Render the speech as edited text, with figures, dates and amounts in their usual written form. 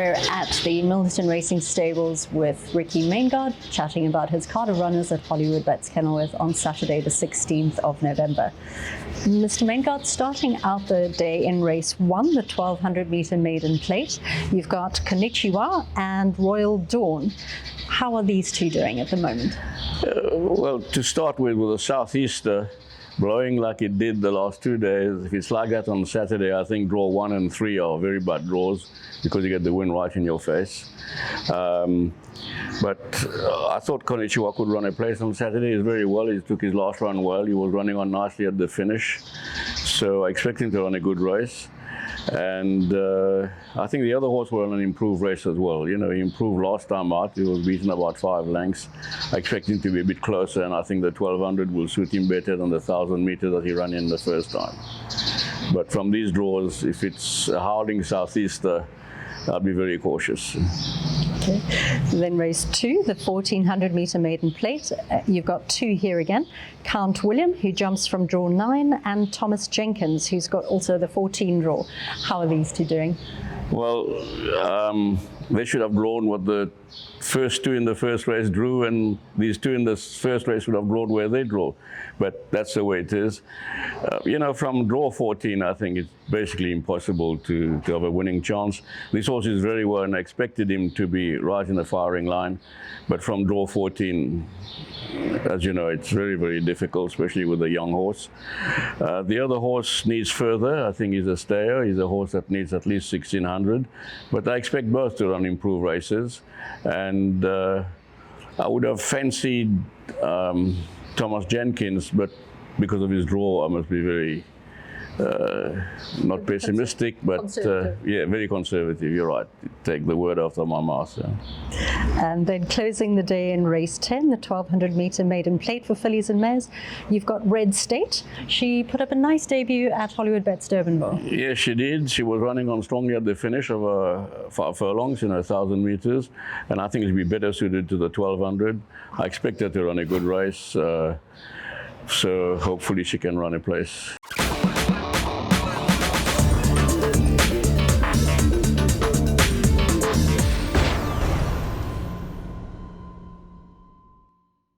We're at the Milton Racing Stables with Ricky Maingard, chatting about his card of runners at Hollywood Bets Kenilworth on Saturday the 16th of November. Mr. Maingard, starting out the day in race 1, the 1200 meter maiden plate, you've got Konnichiwa and Royal Dawn. How are these two doing at the moment? Well, to start with a southeaster blowing like it did the last 2 days, if it's like that on Saturday, I think draw 1 and 3 are very bad draws because you get the wind right in your face. But I thought Konnichiwa could run a place on Saturday very well. He took his last run well. He was running on nicely at the finish. So I expect him to run a good race. And I think the other horse will run an improved race as well. You know, he improved last time out. He was beaten about 5 lengths. I expect him to be a bit closer, and I think the 1200 will suit him better than the 1000 meters that he ran in the first time. But from these draws, if it's a howling southeaster, I'll be very cautious. Okay. Then race 2, the 1400 meter maiden plate. You've got 2 here again. Count William, who jumps from draw 9, and Thomas Jenkins, who's got also the 14 draw. How are these two doing? Well, they should have drawn what the first 2 in the first race drew, and these 2 in the first race would have drawn where they draw. But that's the way it is. You know, from draw 14, I think it's basically impossible to have a winning chance. This horse is very well, and I expected him to be right in the firing line. But from draw 14, as you know, it's very, very difficult, especially with a young horse. The other horse needs further. I think he's a stayer. He's a horse that needs at least 1600. But I expect both to run improved races. And I would have fancied Thomas Jenkins, but because of his draw, I must be very not pessimistic, but yeah, very conservative. You're right. Take the word out of my mouth. Yeah. And then closing the day in race 10, the 1200 meter maiden plate for fillies and mares, you've got Red State. She put up a nice debut at Hollywood Bets Durbanville. Yes, she did. She was running on strongly at the finish of 5 furlongs, 1,000 meters, and I think it'll be better suited to the 1200. I expect her to run a good race, so hopefully she can run a place.